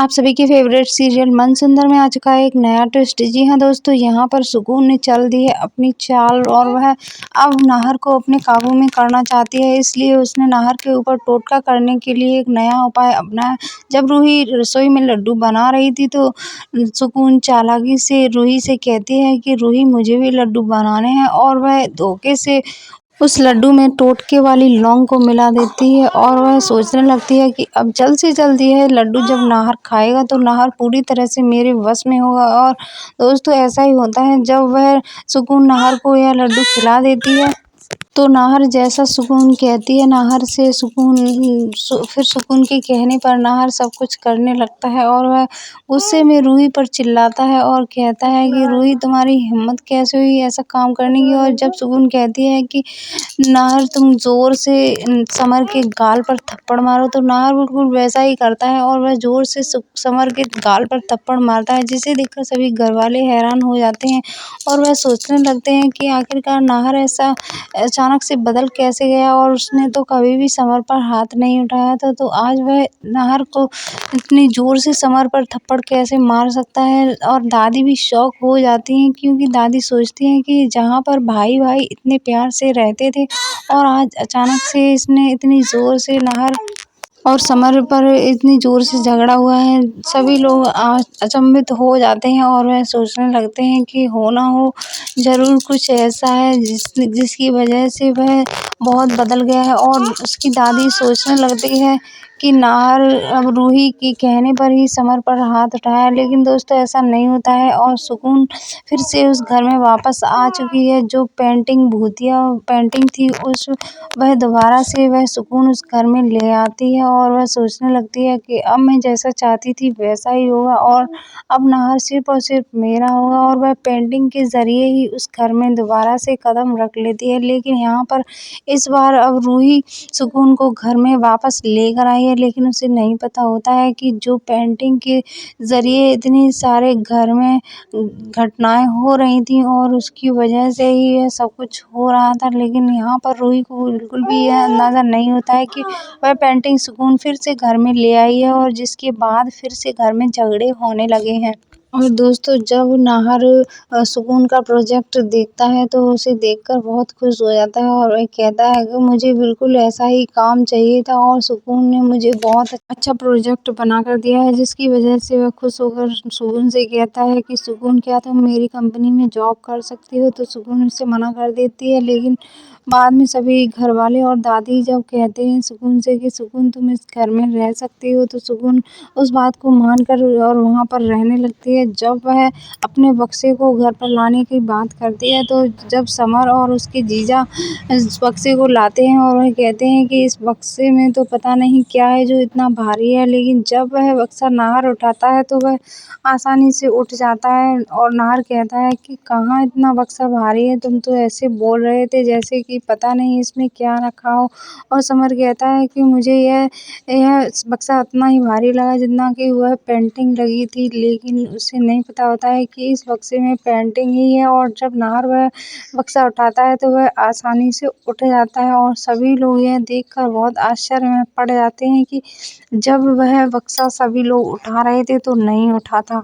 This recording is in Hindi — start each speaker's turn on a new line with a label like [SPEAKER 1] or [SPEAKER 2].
[SPEAKER 1] आप सभी के फेवरेट सीरियल मनसुंदर में आ चुका है एक नया ट्विस्ट। जी हाँ दोस्तों, यहाँ पर सुकून ने चल दी है अपनी चाल और वह अब नाहर को अपने काबू में करना चाहती है। इसलिए उसने नाहर के ऊपर टोटका करने के लिए एक नया उपाय अपनाया। जब रूही रसोई में लड्डू बना रही थी तो सुकून चालाकी से रूही से कहती है कि रूही मुझे भी लड्डू बनाने हैं, और वह धोखे से उस लड्डू में टोटके वाली लौंग को मिला देती है और वह सोचने लगती है कि अब जल्द से जल्द यह लड्डू जब नाहर खाएगा तो नाहर पूरी तरह से मेरे वश में होगा। और दोस्तों ऐसा ही होता है, जब वह सुकून नाहर को यह लड्डू खिला देती है तो नाहर जैसा सुकून कहती है, नाहर से सुकून फिर सुकून के कहने पर नाहर सब कुछ करने लगता है और वह गुस्से में रूही पर चिल्लाता है और कहता है कि रूही तुम्हारी हिम्मत कैसे हुई ऐसा काम करने की। और जब सुकून कहती है कि नाहर तुम जोर से समर के गाल पर थप्पड़ मारो, तो नाहर बिल्कुल वैसा ही करता है और वह जोर से समर के गाल पर थप्पड़ मारता है, जिसे देखकर सभी घरवाले हैरान हो जाते हैं और वह सोचने लगते हैं कि आखिरकार नाहर ऐसा अचानक से बदल कैसे गया, और उसने तो कभी भी समर पर हाथ नहीं उठाया था, तो आज वह नाहर को इतनी जोर से समर पर थप्पड़ कैसे मार सकता है। और दादी भी शॉक हो जाती हैं, क्योंकि दादी सोचती हैं कि जहाँ पर भाई भाई इतने प्यार से रहते थे और आज अचानक से इसने इतनी जोर से नाहर और समर पर इतनी जोर से झगड़ा हुआ है। सभी लोग अचंभित हो जाते हैं और वह सोचने लगते हैं कि हो ना हो ज़रूर कुछ ऐसा है जिसकी वजह से वह बहुत बदल गया है। और उसकी दादी सोचने लगती है कि नाहर अब रूही के कहने पर ही समर पर हाथ उठाया, लेकिन दोस्तों ऐसा नहीं होता है और सुकून फिर से उस घर में वापस आ चुकी है। जो भूतिया पेंटिंग थी वह दोबारा से वह सुकून उस घर में ले आती है और वह सोचने लगती है कि अब मैं जैसा चाहती थी वैसा ही होगा और अब नाहर सिर्फ और सिर्फ मेरा होगा। और वह पेंटिंग के ज़रिए ही उस घर में दोबारा से कदम रख लेती है, लेकिन यहाँ पर इस बार अब रूही सुकून को घर में वापस लेकर आई है, लेकिन उसे नहीं पता होता है कि जो पेंटिंग के ज़रिए इतनी सारे घर में घटनाएं हो रही थी और उसकी वजह से ही यह सब कुछ हो रहा था। लेकिन यहाँ पर रूही को बिल्कुल भी यह अंदाज़ा नहीं होता है कि वह पेंटिंग सुकून फिर से घर में ले आई है और जिसके बाद फिर से घर में झगड़े होने लगे हैं। और दोस्तों जब नाहर सुकून का प्रोजेक्ट देखता है तो उसे देखकर बहुत खुश हो जाता है और वह कहता है कि मुझे बिल्कुल ऐसा ही काम चाहिए था और सुकून ने मुझे बहुत अच्छा प्रोजेक्ट बना कर दिया है, जिसकी वजह से वह खुश होकर सुकून से कहता है कि सुकून क्या तुम मेरी कंपनी में जॉब कर सकती हो। तो सुकून उससे मना कर देती है, लेकिन बाद में सभी घरवाले और दादी जब कहते हैं सुकून से कि सुकून तुम इस घर में रह सकती हो, तो सुकून उस बात को मानकर और वहाँ पर रहने लगती है। जब वह अपने बक्से को घर पर लाने की बात करती है तो जब समर और उसके जीजा इस बक्से को लाते हैं और वह कहते हैं कि इस बक्से में तो पता नहीं क्या है जो इतना भारी है, लेकिन जब वह बक्सा नाहर उठाता है तो वह आसानी से उठ जाता है। और नाहर कहता है कि कहाँ इतना बक्सा भारी है, तुम तो ऐसे बोल रहे थे जैसे कि पता नहीं इसमें क्या रखा हो। और समर कहता है कि मुझे यह बक्सा उतना ही भारी लगा जितना कि वह पेंटिंग लगी थी, लेकिन उसे नहीं पता होता है कि इस बक्से में पेंटिंग ही है। और जब नाहर वह बक्सा उठाता है तो वह आसानी से उठ जाता है और सभी लोग यह देखकर बहुत आश्चर्य में पड़ जाते हैं कि जब वह बक्सा सभी लोग उठा रहे थे तो नहीं उठा था।